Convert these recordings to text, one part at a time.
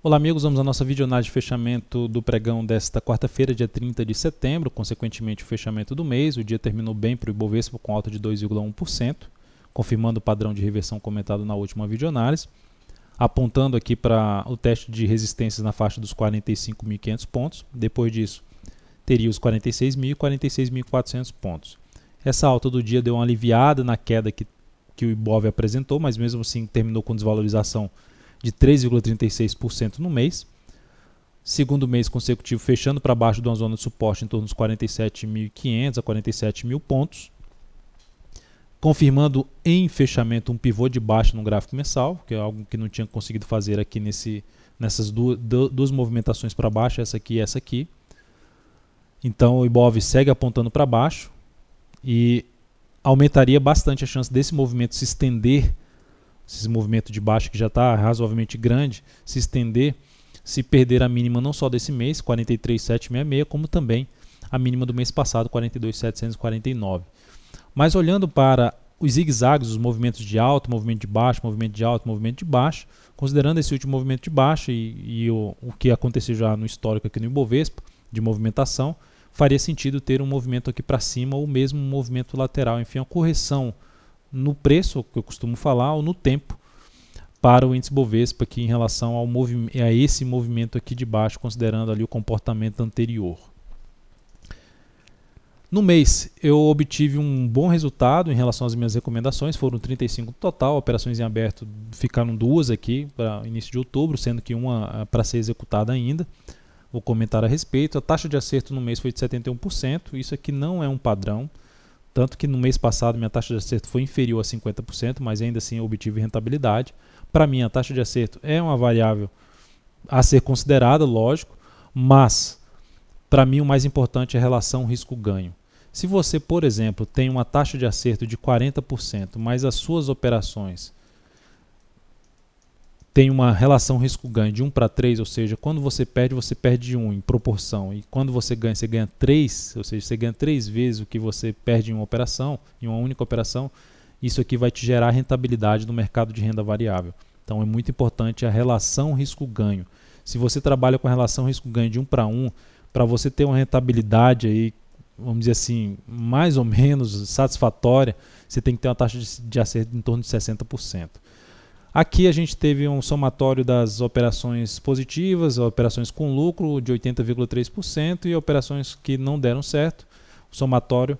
Olá amigos, vamos à nossa videoanálise de fechamento do pregão desta quarta-feira, dia 30 de setembro, consequentemente o fechamento do mês. O dia terminou bem para o Ibovespa com alta de 2,1%, confirmando o padrão de reversão comentado na última videoanálise, apontando aqui para o teste de resistências na faixa dos 45.500 pontos. Depois disso, teria os 46.000 e 46.400 pontos. Essa alta do dia deu uma aliviada na queda que o Ibov apresentou, mas mesmo assim terminou com desvalorização de 3,36% no mês. Segundo mês consecutivo fechando para baixo de uma zona de suporte em torno dos 47.500 a 47.000 pontos. Confirmando em fechamento um pivô de baixa no gráfico mensal, que é algo que não tinha conseguido fazer aqui nessas duas movimentações para baixo, essa aqui e essa aqui. Então o Ibov segue apontando para baixo e aumentaria bastante a chance desse movimento se estender, esse movimento de baixa que já está razoavelmente grande, se estender, se perder a mínima não só desse mês, 43.766, como também a mínima do mês passado, 42.749. Mas olhando para os zigue-zagues, os movimentos de alto, movimento de baixo, movimento de alto, movimento de baixo, considerando esse último movimento de baixo e o que aconteceu já no histórico aqui no Ibovespa, de movimentação, faria sentido ter um movimento aqui para cima ou mesmo um movimento lateral, enfim, uma correção no preço, que eu costumo falar, ou no tempo, para o índice Bovespa aqui em relação a esse movimento aqui de baixo, considerando ali o comportamento anterior. No mês, eu obtive um bom resultado em relação às minhas recomendações, foram 35 no total, operações em aberto ficaram 2 aqui para início de outubro, sendo que uma para ser executada ainda. Vou comentar a respeito. A taxa de acerto no mês foi de 71%, isso aqui não é um padrão. Tanto que no mês passado minha taxa de acerto foi inferior a 50%, mas ainda assim eu obtive rentabilidade. Para mim a taxa de acerto é uma variável a ser considerada, lógico, mas para mim o mais importante é a relação risco-ganho. Se você, por exemplo, tem uma taxa de acerto de 40%, mas as suas operações têm uma relação risco-ganho de 1 para 3, ou seja, quando você perde 1 em proporção, e quando você ganha 3, ou seja, você ganha 3 vezes o que você perde em uma operação, em uma única operação, isso aqui vai te gerar rentabilidade no mercado de renda variável. Então é muito importante a relação risco-ganho. Se você trabalha com a relação risco-ganho de 1 para 1, para você ter uma rentabilidade aí, vamos dizer assim, mais ou menos satisfatória, você tem que ter uma taxa de acerto em torno de 60%. Aqui a gente teve um somatório das operações positivas, operações com lucro de 80,3% e operações que não deram certo, o somatório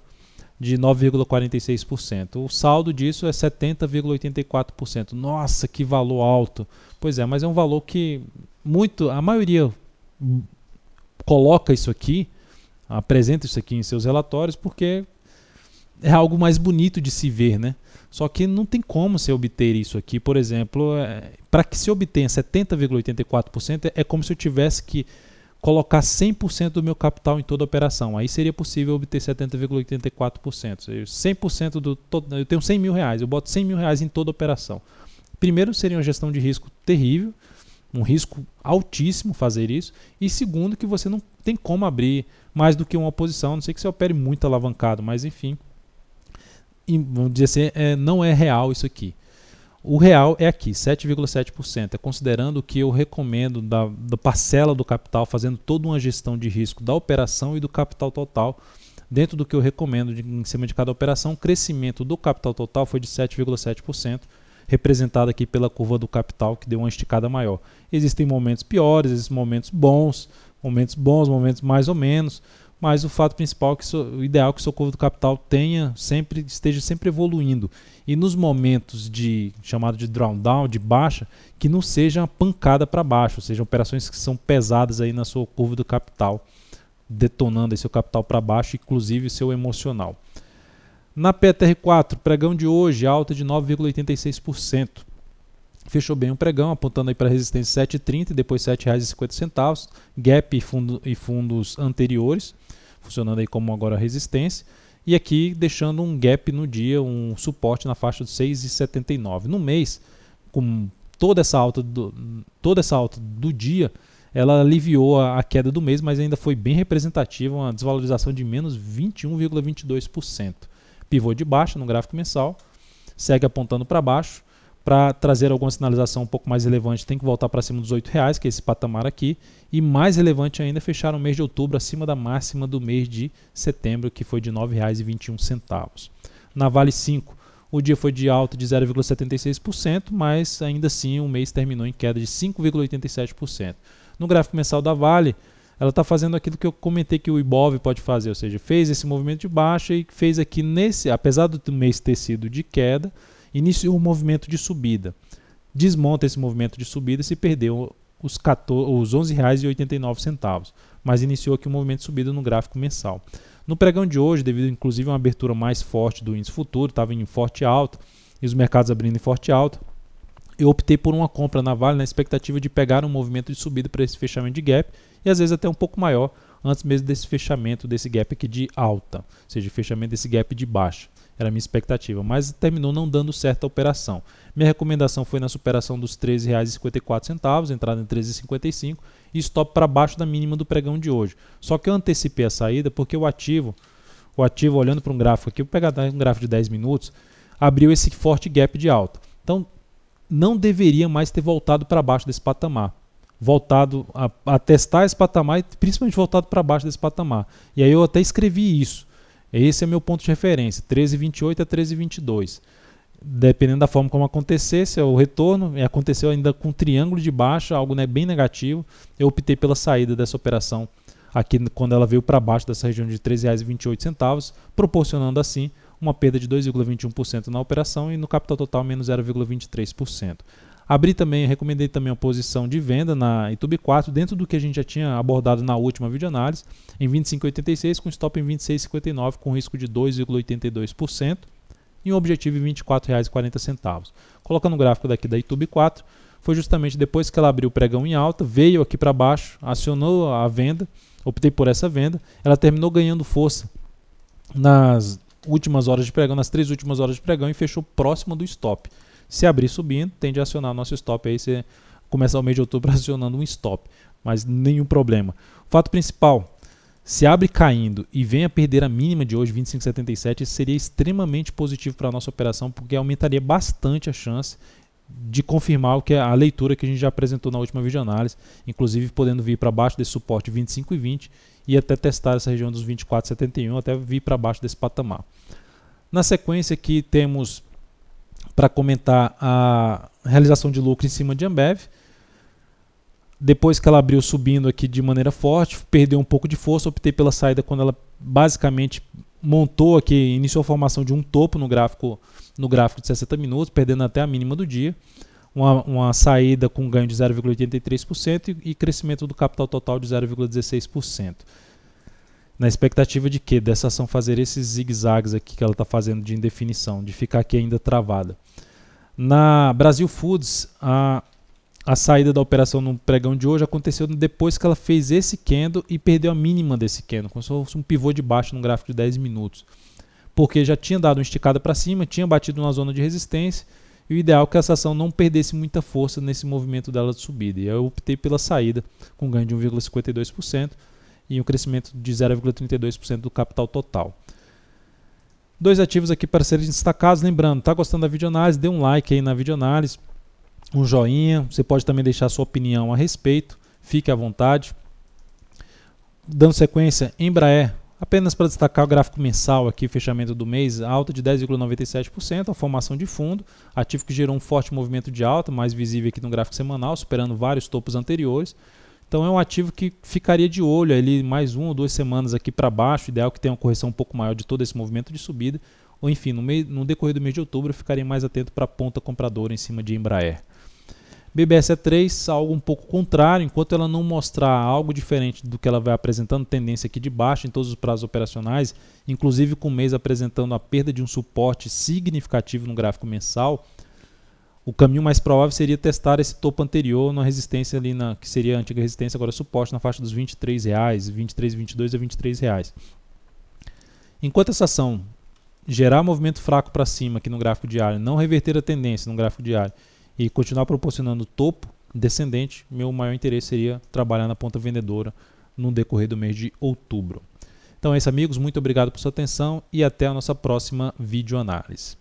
de 9,46%. O saldo disso é 70,84%. Nossa, que valor alto! Pois é, mas é um valor que a maioria coloca isso aqui, apresenta isso aqui em seus relatórios porque é algo mais bonito de se ver, né? Só que não tem como você obter isso aqui, por exemplo, para que se obtenha 70,84% é como se eu tivesse que colocar 100% do meu capital em toda a operação. Aí seria possível obter 70,84%. 100% eu tenho 100 mil reais, eu boto 100 mil reais em toda a operação. Primeiro, seria uma gestão de risco terrível, um risco altíssimo fazer isso. E segundo, que você não tem como abrir mais do que uma posição, a não sei que você opere muito alavancado, mas enfim. Vamos dizer assim, não é real isso aqui. O real é aqui, 7,7%. É considerando o que eu recomendo da parcela do capital, fazendo toda uma gestão de risco da operação e do capital total. Dentro do que eu recomendo em cima de cada operação, o crescimento do capital total foi de 7,7%, representado aqui pela curva do capital, que deu uma esticada maior. Existem momentos piores, existem momentos bons, momentos mais ou menos. Mas o fato principal é que o ideal é que o seu curva do capital esteja sempre evoluindo. E nos momentos chamado de drawdown, de baixa, que não seja uma pancada para baixo, sejam operações que são pesadas aí na sua curva do capital, detonando aí seu capital para baixo, inclusive seu emocional. Na PTR4, pregão de hoje, alta de 9,86%. Fechou bem o pregão, apontando aí para a resistência 7,30 e depois R$ 7,50, gap e fundos anteriores, funcionando aí como agora resistência, e aqui deixando um gap no dia, um suporte na faixa de 6,79. No mês, com toda essa alta do dia, ela aliviou a queda do mês, mas ainda foi bem representativa, uma desvalorização de menos 21,22%. Pivô de baixa no gráfico mensal, segue apontando para baixo. Para trazer alguma sinalização um pouco mais relevante, tem que voltar para cima dos R$8, que é esse patamar aqui. E mais relevante ainda, fechar o mês de outubro acima da máxima do mês de setembro, que foi de R$ 9,21. Na Vale 5, o dia foi de alta de 0,76%, mas ainda assim o mês terminou em queda de 5,87%. No gráfico mensal da Vale, ela está fazendo aquilo que eu comentei que o Ibov pode fazer, ou seja, fez esse movimento de baixa e fez aqui apesar do mês ter sido de queda, iniciou um movimento de subida. Desmonta esse movimento de subida e se perdeu os R$11,89, mas iniciou aqui um movimento de subida no gráfico mensal. No pregão de hoje, devido inclusive a uma abertura mais forte do índice futuro, estava em forte alta, e os mercados abrindo em forte alta, eu optei por uma compra na Vale na expectativa de pegar um movimento de subida para esse fechamento de gap, e às vezes até um pouco maior, antes mesmo desse fechamento desse gap aqui de alta, ou seja, fechamento desse gap de baixa. Era a minha expectativa, mas terminou não dando certo a operação. Minha recomendação foi na superação dos R$13,54, entrada em 13,55 e stop para baixo da mínima do pregão de hoje. Só que eu antecipei a saída porque o ativo olhando para um gráfico aqui, vou pegar um gráfico de 10 minutos, abriu esse forte gap de alta. Então, não deveria mais ter voltado para baixo desse patamar. Voltado a testar esse patamar e principalmente voltado para baixo desse patamar. E aí eu até escrevi isso. Esse é meu ponto de referência, 13,28 a 13,22. Dependendo da forma como acontecesse o retorno, e aconteceu ainda com um triângulo de baixa, algo bem negativo, eu optei pela saída dessa operação aqui quando ela veio para baixo dessa região de R$ 13,28, proporcionando assim uma perda de 2,21% na operação e no capital total menos 0,23%. Recomendei também uma posição de venda na YouTube 4, dentro do que a gente já tinha abordado na última videoanálise, em 25,86 com stop em 26,59 com risco de 2,82% e um objetivo em R$ 24,40. Colocando o gráfico daqui da YouTube 4, foi justamente depois que ela abriu o pregão em alta, veio aqui para baixo, acionou a venda, optei por essa venda, ela terminou ganhando força nas últimas horas de pregão, nas 3 últimas horas de pregão e fechou próximo do stop. Se abrir subindo, tende a acionar o nosso stop, aí você começa o mês de outubro acionando um stop, mas nenhum problema. O fato principal, se abre caindo e vem a perder a mínima de hoje, 25,77, isso seria extremamente positivo para a nossa operação, porque aumentaria bastante a chance de confirmar o que é a leitura que a gente já apresentou na última videoanálise, inclusive podendo vir para baixo desse suporte 25,20 e até testar essa região dos 24,71, até vir para baixo desse patamar. Na sequência aqui temos para comentar a realização de lucro em cima de Ambev. Depois que ela abriu subindo aqui de maneira forte, perdeu um pouco de força, optei pela saída quando ela basicamente montou aqui, iniciou a formação de um topo no gráfico de 60 minutos, perdendo até a mínima do dia. Uma saída com ganho de 0,83% e crescimento do capital total de 0,16%. Na expectativa de que dessa ação fazer esses zigue-zagues aqui que ela está fazendo de indefinição, de ficar aqui ainda travada. Na Brasil Foods, a saída da operação no pregão de hoje aconteceu depois que ela fez esse candle e perdeu a mínima desse candle, como se fosse um pivô de baixo no gráfico de 10 minutos. Porque já tinha dado uma esticada para cima, tinha batido na zona de resistência e o ideal é que essa ação não perdesse muita força nesse movimento dela de subida. E eu optei pela saída com ganho de 1,52%. E um crescimento de 0,32% do capital total. 2 ativos aqui para serem destacados. Lembrando, está gostando da videoanálise? Dê um like aí na videoanálise, um joinha. Você pode também deixar a sua opinião a respeito. Fique à vontade. Dando sequência, Embraer. Apenas para destacar o gráfico mensal aqui, fechamento do mês, alta de 10,97%, a formação de fundo. Ativo que gerou um forte movimento de alta, mais visível aqui no gráfico semanal, superando vários topos anteriores. Então é um ativo que ficaria de olho ali mais 1 ou 2 semanas aqui para baixo, ideal que tenha uma correção um pouco maior de todo esse movimento de subida, ou enfim, no decorrer do mês de outubro eu ficaria mais atento para a ponta compradora em cima de Embraer. BBSE3, algo um pouco contrário, enquanto ela não mostrar algo diferente do que ela vai apresentando, tendência aqui de baixa em todos os prazos operacionais, inclusive com o mês apresentando a perda de um suporte significativo no gráfico mensal, o caminho mais provável seria testar esse topo anterior na resistência ali, que seria a antiga resistência, agora suporte na faixa dos R$ 23,00, 23,22 a R$ 23,00. Enquanto essa ação gerar movimento fraco para cima aqui no gráfico diário, não reverter a tendência no gráfico diário e continuar proporcionando topo descendente, meu maior interesse seria trabalhar na ponta vendedora no decorrer do mês de outubro. Então é isso, amigos, muito obrigado por sua atenção e até a nossa próxima videoanálise.